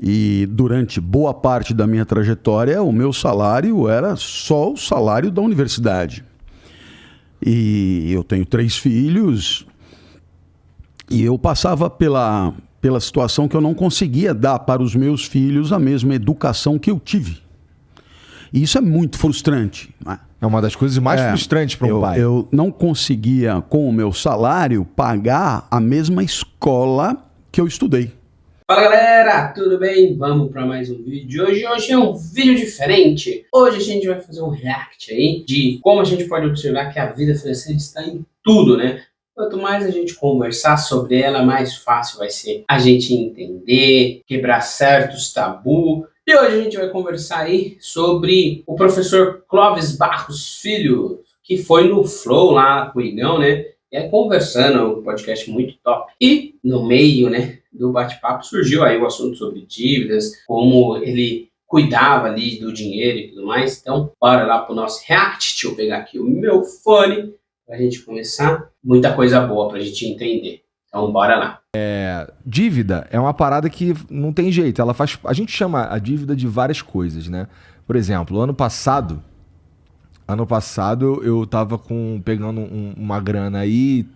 E durante boa parte da minha trajetória, o meu salário era só o salário da universidade. E eu tenho 3 filhos e eu passava pela situação que eu não conseguia dar para os meus filhos a mesma educação que eu tive. E isso é muito frustrante, né? É uma das coisas mais frustrantes para um pai. Eu não conseguia, com o meu salário, pagar a mesma escola que eu estudei. Fala galera, tudo bem? Vamos para mais um vídeo. Hoje é um vídeo diferente. Hoje a gente vai fazer um react aí de como a gente pode observar que a vida financeira está em tudo, né? Quanto mais a gente conversar sobre ela, mais fácil vai ser a gente entender, quebrar certos tabus. E hoje a gente vai conversar aí sobre o professor Clóvis Barros Filho, que foi no Flow lá com o Igão, né? E aí conversando, um podcast muito top. E no meio, né, do bate-papo surgiu aí o assunto sobre dívidas, como ele cuidava ali do dinheiro e tudo mais. Então, bora lá pro nosso react. Deixa eu pegar aqui o meu fone pra gente começar. Muita coisa boa pra gente entender. Então, bora lá. Dívida é uma parada que não tem jeito. A gente chama a dívida de várias coisas, né? Por exemplo, ano passado eu tava pegando uma grana aí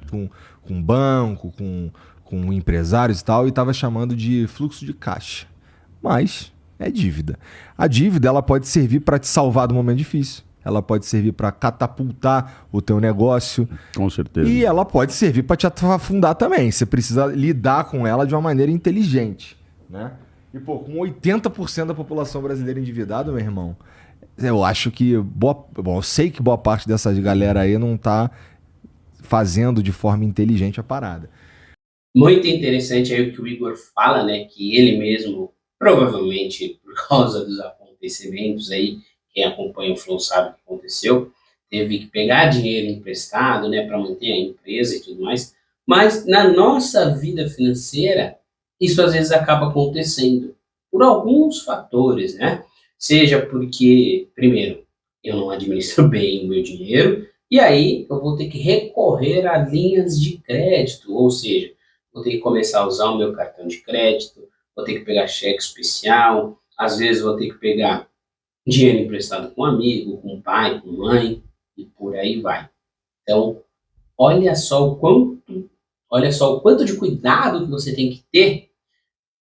com banco, com empresários e tal, e tava chamando de fluxo de caixa. Mas é dívida. A dívida, ela pode servir para te salvar do momento difícil. Ela pode servir para catapultar o teu negócio. Com certeza. E ela pode servir para te afundar também. Você precisa lidar com ela de uma maneira inteligente, né? E, pô, com 80% da população brasileira endividada, meu irmão, eu acho que eu sei que boa parte dessas galera aí não tá fazendo de forma inteligente a parada. Muito interessante aí o que o Igor fala, né? Que ele mesmo, provavelmente por causa dos acontecimentos aí, quem acompanha o Flow sabe o que aconteceu, teve que pegar dinheiro emprestado, né, para manter a empresa e tudo mais. Mas na nossa vida financeira, isso às vezes acaba acontecendo por alguns fatores, né? Seja porque, primeiro, eu não administro bem o meu dinheiro, e aí eu vou ter que recorrer a linhas de crédito, ou seja, vou ter que começar a usar o meu cartão de crédito, vou ter que pegar cheque especial, às vezes vou ter que pegar dinheiro emprestado com um amigo, com pai, com mãe, e por aí vai. Então, olha só o quanto de cuidado que você tem que ter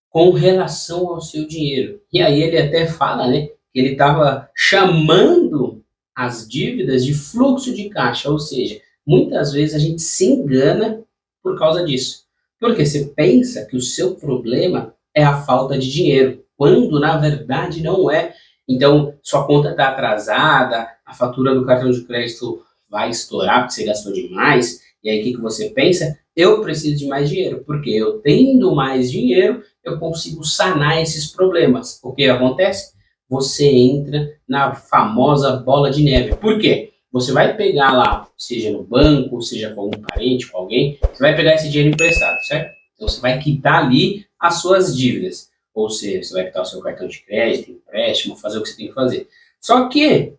com relação ao seu dinheiro. E aí ele até fala, né, que ele estava chamando as dívidas de fluxo de caixa, ou seja, muitas vezes a gente se engana por causa disso. Porque você pensa que o seu problema é a falta de dinheiro, quando na verdade não é. Então, sua conta está atrasada, a fatura do cartão de crédito vai estourar porque você gastou demais, e aí o que você pensa? Eu preciso de mais dinheiro, porque eu tendo mais dinheiro, eu consigo sanar esses problemas. O que acontece? Você entra na famosa bola de neve. Por quê? Você vai pegar lá, seja no banco, seja com algum parente, com alguém, você vai pegar esse dinheiro emprestado, certo? Então você vai quitar ali as suas dívidas. Ou seja, você vai quitar o seu cartão de crédito, empréstimo, fazer o que você tem que fazer. Só que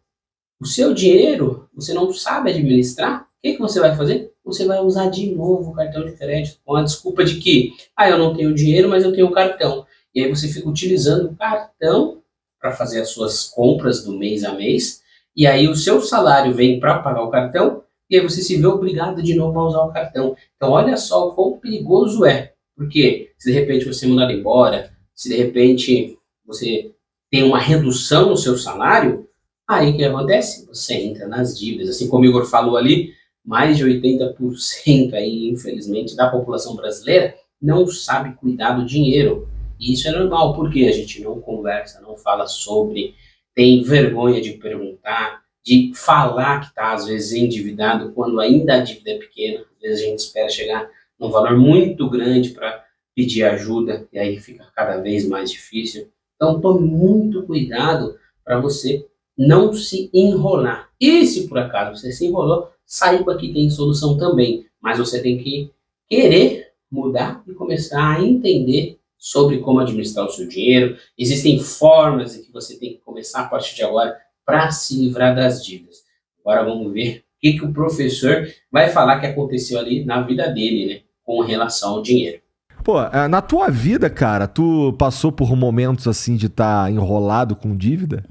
o seu dinheiro, você não sabe administrar, o que você vai fazer? Você vai usar de novo o cartão de crédito com a desculpa de que, eu não tenho dinheiro, mas eu tenho o cartão. E aí você fica utilizando o cartão para fazer as suas compras do mês a mês, e aí o seu salário vem para pagar o cartão, e aí você se vê obrigado de novo a usar o cartão. Então olha só o quão perigoso é, porque se de repente você mandar embora, se de repente você tem uma redução no seu salário, aí o que acontece? Você entra nas dívidas. Assim como o Igor falou ali, mais de 80% aí, infelizmente, da população brasileira não sabe cuidar do dinheiro. E isso é normal, porque a gente não conversa, não fala sobre, tem vergonha de perguntar, de falar que está, às vezes, endividado, quando ainda a dívida é pequena. Às vezes a gente espera chegar num valor muito grande para pedir ajuda, e aí fica cada vez mais difícil. Então, tome muito cuidado para você não se enrolar. E se por acaso você se enrolou, saiba que tem solução também, mas você tem que querer mudar e começar a entender sobre como administrar o seu dinheiro. Existem formas em que você tem que começar a partir de agora para se livrar das dívidas. Agora vamos ver o que o professor vai falar que aconteceu ali na vida dele, né, com relação ao dinheiro. Pô, na tua vida, cara, tu passou por momentos assim de estar enrolado com dívida?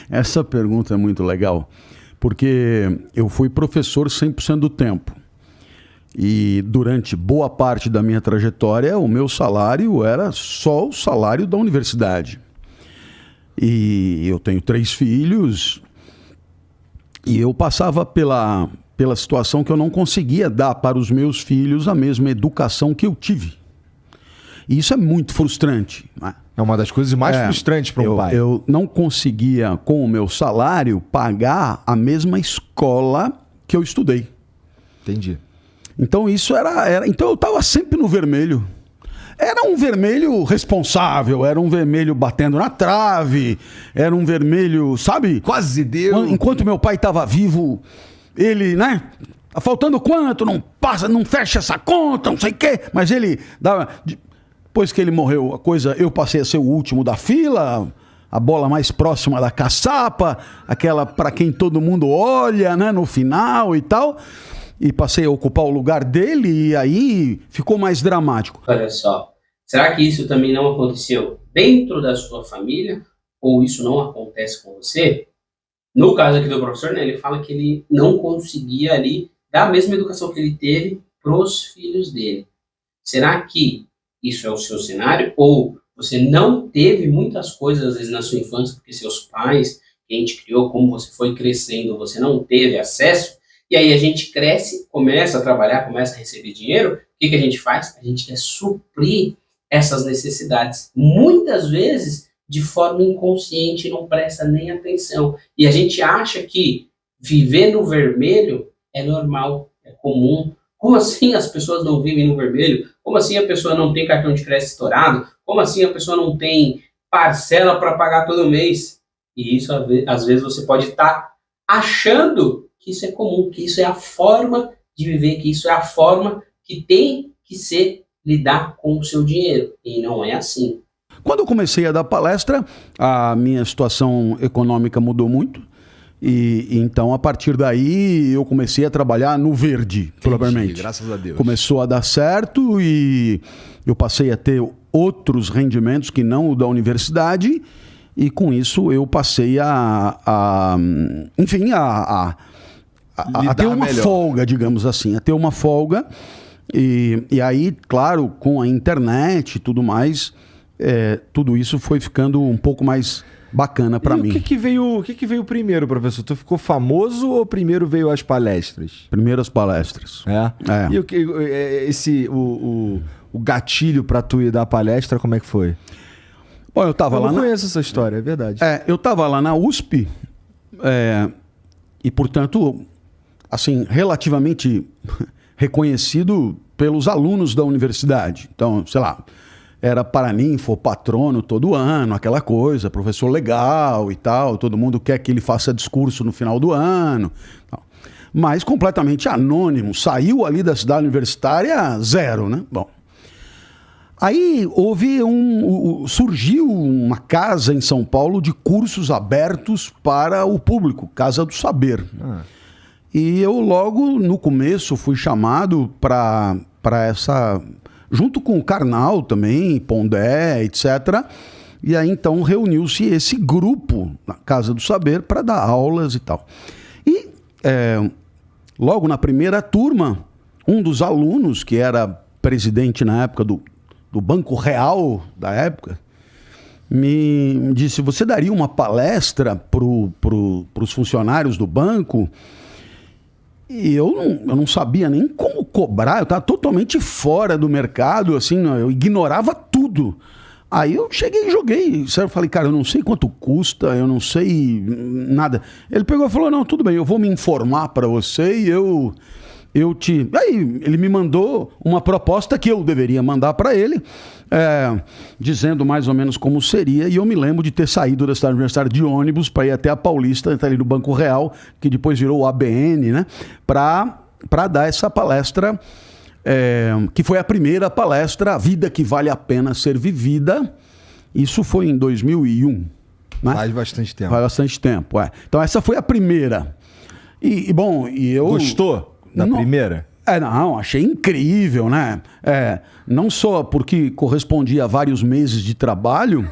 Essa pergunta é muito legal, porque eu fui professor 100% do tempo. E durante boa parte da minha trajetória, o meu salário era só o salário da universidade. E eu tenho 3 filhos, e eu passava pela situação que eu não conseguia dar para os meus filhos a mesma educação que eu tive. E isso é muito frustrante, né? É uma das coisas mais frustrantes para um pai. Eu não conseguia, com o meu salário, pagar a mesma escola que eu estudei. Entendi. Então isso então eu estava sempre no vermelho. Era um vermelho responsável, era um vermelho batendo na trave, era um vermelho, sabe? Quase deu. Enquanto meu pai estava vivo, ele, né? Tá faltando quanto? Não passa, não fecha essa conta, não sei o quê. Mas ele dava. Depois que ele morreu, eu passei a ser o último da fila, a bola mais próxima da caçapa, aquela para quem todo mundo olha, né? No final e tal. E passei a ocupar o lugar dele, e aí ficou mais dramático. Olha só, será que isso também não aconteceu dentro da sua família? Ou isso não acontece com você? No caso aqui do professor, né, ele fala que ele não conseguia ali dar a mesma educação que ele teve para os filhos dele. Será que isso é o seu cenário? Ou você não teve muitas coisas, às vezes, na sua infância, porque seus pais, quem te criou, como você foi crescendo, você não teve acesso? E aí a gente cresce, começa a trabalhar, começa a receber dinheiro. O que a gente faz? A gente quer suprir essas necessidades. Muitas vezes, de forma inconsciente, não presta nem atenção. E a gente acha que viver no vermelho é normal, é comum. Como assim as pessoas não vivem no vermelho? Como assim a pessoa não tem cartão de crédito estourado? Como assim a pessoa não tem parcela para pagar todo mês? E isso, às vezes, você pode estar achando que isso é comum, que isso é a forma de viver, que isso é a forma que tem que ser lidar com o seu dinheiro. E não é assim. Quando eu comecei a dar palestra, a minha situação econômica mudou muito. E então, a partir daí, eu comecei a trabalhar no verde, propriamente. Graças a Deus. Começou a dar certo e eu passei a ter outros rendimentos que não o da universidade. E com isso, eu passei a ter uma folga, digamos assim, a ter uma folga. E aí, claro, com a internet e tudo mais, tudo isso foi ficando um pouco mais bacana para mim. O que veio primeiro, professor? Tu ficou famoso ou primeiro veio as palestras? Primeiras palestras. E o gatilho para tu ir dar palestra, como é que foi? Bom, eu não conheço essa história, é verdade. Eu estava lá na USP e, portanto, assim, relativamente reconhecido pelos alunos da universidade. Então, sei lá, era paraninfo, patrono todo ano, aquela coisa, professor legal e tal, todo mundo quer que ele faça discurso no final do ano. Tal. Mas completamente anônimo, saiu ali da cidade universitária 0, né? Bom. Aí surgiu uma casa em São Paulo de cursos abertos para o público, Casa do Saber. E eu logo no começo fui chamado para essa, junto com o Karnal também, Pondé, etc. E aí então reuniu-se esse grupo na Casa do Saber para dar aulas e tal. E logo na primeira turma, um dos alunos, que era presidente na época do Banco Real da época, me disse: você daria uma palestra para os funcionários do banco? E eu não sabia nem como cobrar, eu estava totalmente fora do mercado, assim, eu ignorava tudo. Aí eu cheguei e joguei, eu falei: cara, eu não sei quanto custa, eu não sei nada. Ele pegou e falou: não, tudo bem, eu vou me informar para você e Aí ele me mandou uma proposta que eu deveria mandar para ele, dizendo mais ou menos como seria, e eu me lembro de ter saído da cidade universitária de ônibus para ir até a Paulista, ali no Banco Real, que depois virou o ABN, né, para dar essa palestra, que foi a primeira palestra, A Vida que Vale a Pena Ser Vivida. Isso foi em 2001. Né? Faz bastante tempo. Faz bastante tempo, Então essa foi a primeira. E bom, e eu... Gostou da primeira? Não, achei incrível, né? Não só porque correspondia a vários meses de trabalho,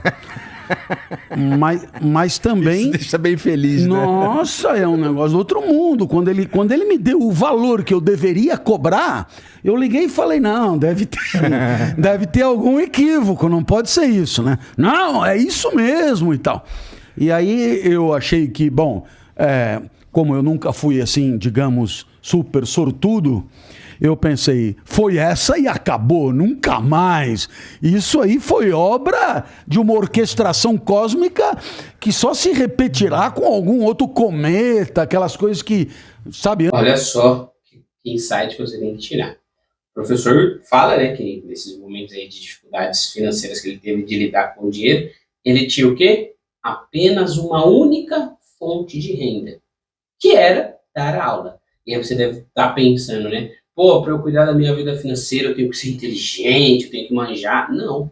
mas também... Isso deixa bem feliz, né? Nossa, é um negócio do outro mundo. Quando ele me deu o valor que eu deveria cobrar, eu liguei e falei, não, deve ter algum equívoco, não pode ser isso, né? Não, é isso mesmo e tal. E aí eu achei que, bom, como eu nunca fui assim, digamos, super sortudo, eu pensei, foi essa e acabou, nunca mais. Isso aí foi obra de uma orquestração cósmica que só se repetirá com algum outro cometa, aquelas coisas que, sabe? Olha só que insight que você tem que tirar. O professor fala, né, que nesses momentos aí de dificuldades financeiras que ele teve de lidar com o dinheiro, ele tinha o quê? Apenas uma única fonte de renda, que era dar aula. E aí você deve estar pensando, né? Pô, para eu cuidar da minha vida financeira, eu tenho que ser inteligente, eu tenho que manjar. Não.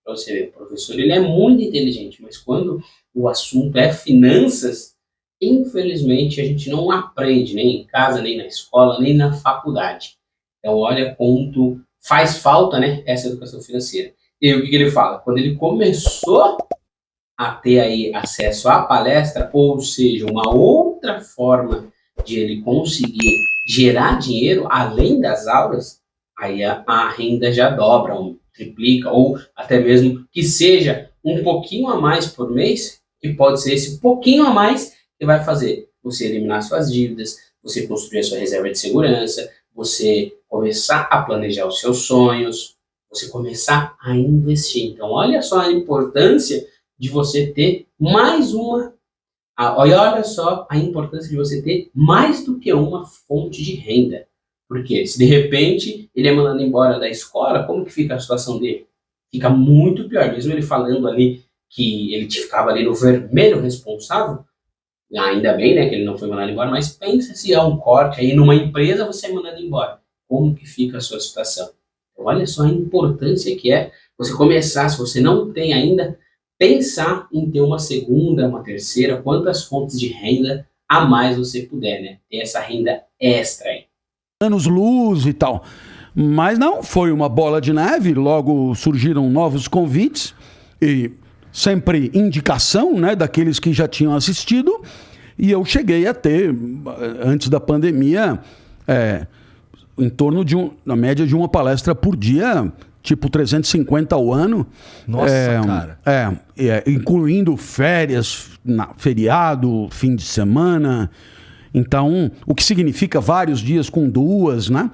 Para você ver, o professor ele é muito inteligente, mas quando o assunto é finanças, infelizmente a gente não aprende, nem em casa, nem na escola, nem na faculdade. Então, olha quanto faz falta, né, essa educação financeira. E o que ele fala? Quando ele começou a ter aí acesso à palestra, ou seja, uma outra forma de ele conseguir gerar dinheiro além das aulas, aí a renda já dobra, triplica, ou até mesmo que seja um pouquinho a mais por mês, que pode ser esse pouquinho a mais que vai fazer você eliminar suas dívidas, você construir a sua reserva de segurança, você começar a planejar os seus sonhos, você começar a investir. Então, olha só a importância de você ter mais uma... Olha só a importância de você ter mais do que uma fonte de renda. Porque se de repente ele é mandado embora da escola, como que fica a situação dele? Fica muito pior. Mesmo ele falando ali que ele ficava ali no vermelho responsável, ainda bem, né, que ele não foi mandado embora, mas pensa se há um corte aí numa empresa, você é mandado embora. Como que fica a sua situação? Então, olha só a importância que é você começar, se você não tem ainda, pensar em ter uma segunda, uma terceira, quantas fontes de renda a mais você puder, né? Ter essa renda extra aí. Anos-luz e tal. Mas não, foi uma bola de neve, logo surgiram novos convites e sempre indicação, né, daqueles que já tinham assistido, e eu cheguei a ter, antes da pandemia, em torno de na média de uma palestra por dia, tipo 350 ao ano. Nossa, cara. Incluindo férias, feriado, fim de semana. Então, o que significa vários dias com duas, né?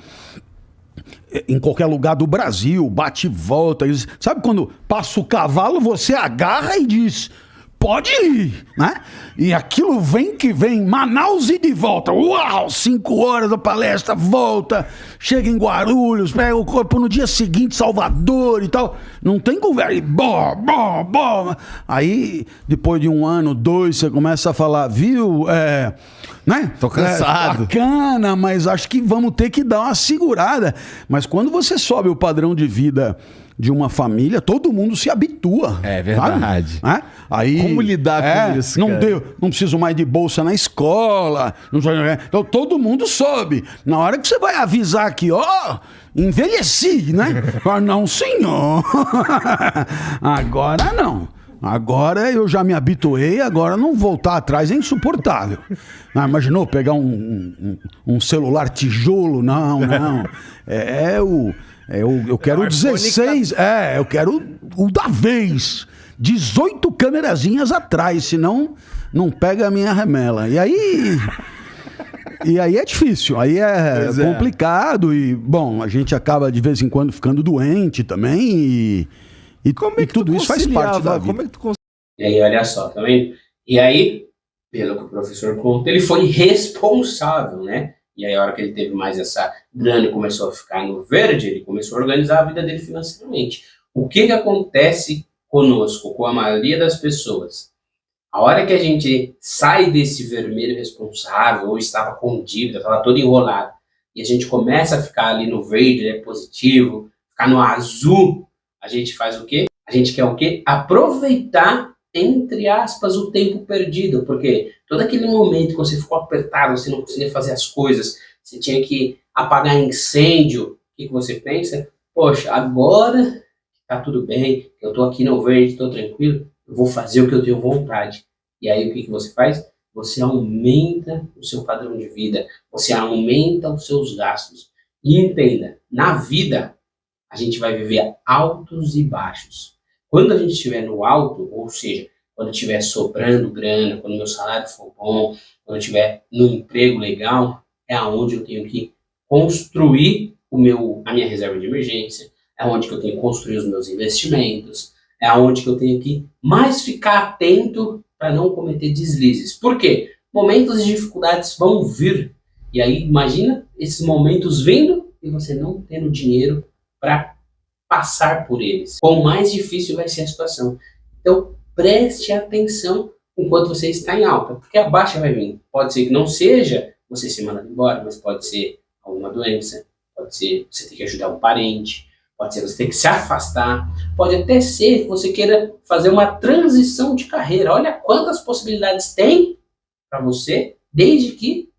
Em qualquer lugar do Brasil, bate e volta. Sabe quando passa o cavalo, você agarra e diz... Pode ir, né? E aquilo vem que vem, Manaus e de volta. Uau, 5 horas da palestra, volta, chega em Guarulhos, pega o corpo no dia seguinte, Salvador e tal. Não tem conversa. E bom. Aí, depois de 1 ano, 2, você começa a falar, viu? Né? Tô cansado. Bacana, mas acho que vamos ter que dar uma segurada. Mas quando você sobe o padrão de vida de uma família, todo mundo se habitua. É verdade. Sabe? Aí, como lidar com isso, não cara? não preciso mais de bolsa na escola. Então todo mundo sobe. Na hora que você vai avisar que, envelheci, né? Não, senhor. Agora não. Agora eu já me habituei, agora não voltar atrás é insuportável. Imaginou pegar um celular tijolo? Não. Eu quero o 16, eu quero o da vez. 18 câmerazinhas atrás, senão não pega a minha remela. E aí é difícil, aí é complicado e, bom, a gente acaba de vez em quando ficando doente também e tudo isso faz parte da vida. E aí, olha só, tá vendo? E aí, pelo que o professor conta, ele foi responsável, né? E aí, a hora que ele teve mais essa grana e começou a ficar no verde, ele começou a organizar a vida dele financeiramente. O que acontece conosco, com a maioria das pessoas? A hora que a gente sai desse vermelho responsável, ou estava com dívida, estava todo enrolado, e a gente começa a ficar ali no verde, né, positivo, ficar no azul, a gente faz o quê? A gente quer o quê? Aproveitar, entre aspas, o tempo perdido, porque todo aquele momento que você ficou apertado, você não conseguia fazer as coisas, você tinha que apagar incêndio, o que você pensa? Poxa, agora tá tudo bem, eu tô aqui no verde, tô tranquilo, eu vou fazer o que eu tenho vontade. E aí o que você faz? Você aumenta o seu padrão de vida, você aumenta os seus gastos. E entenda, na vida a gente vai viver altos e baixos. Quando a gente estiver no alto, ou seja, quando estiver sobrando grana, quando meu salário for bom, quando eu estiver num emprego legal, é aonde eu tenho que construir a minha reserva de emergência, é onde que eu tenho que construir os meus investimentos, é aonde que eu tenho que mais ficar atento para não cometer deslizes. Por quê? Momentos de dificuldades vão vir. E aí, imagina esses momentos vindo e você não tendo dinheiro para passar por eles. Quão mais difícil vai ser a situação. Então, preste atenção enquanto você está em alta, porque a baixa vai vir. Pode ser que não seja você ser mandado embora, mas pode ser alguma doença, pode ser você ter que ajudar um parente, pode ser você ter que se afastar, pode até ser que você queira fazer uma transição de carreira. Olha quantas possibilidades tem para você, desde que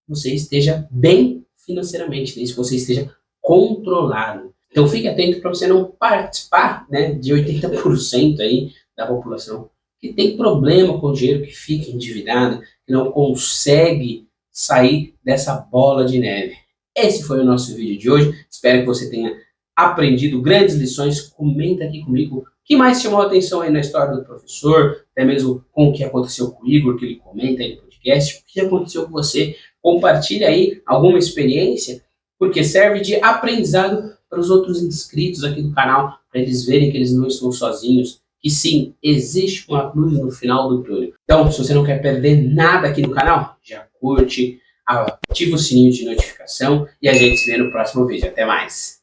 você esteja bem financeiramente, desde que você esteja controlado. Então fique atento para você não participar, né, de 80% aí da população que tem problema com o dinheiro, que fica endividada, que não consegue sair dessa bola de neve. Esse foi o nosso vídeo de hoje. Espero que você tenha aprendido grandes lições. Comenta aqui comigo o que mais chamou a atenção aí na história do professor, até mesmo com o que aconteceu com o Igor, que ele comenta aí no podcast, o que aconteceu com você. Compartilha aí alguma experiência, porque serve de aprendizado para os outros inscritos aqui do canal, para eles verem que eles não estão sozinhos, que sim, existe uma luz no final do túnel. Então, se você não quer perder nada aqui no canal, já curte, ativa o sininho de notificação e a gente se vê no próximo vídeo. Até mais!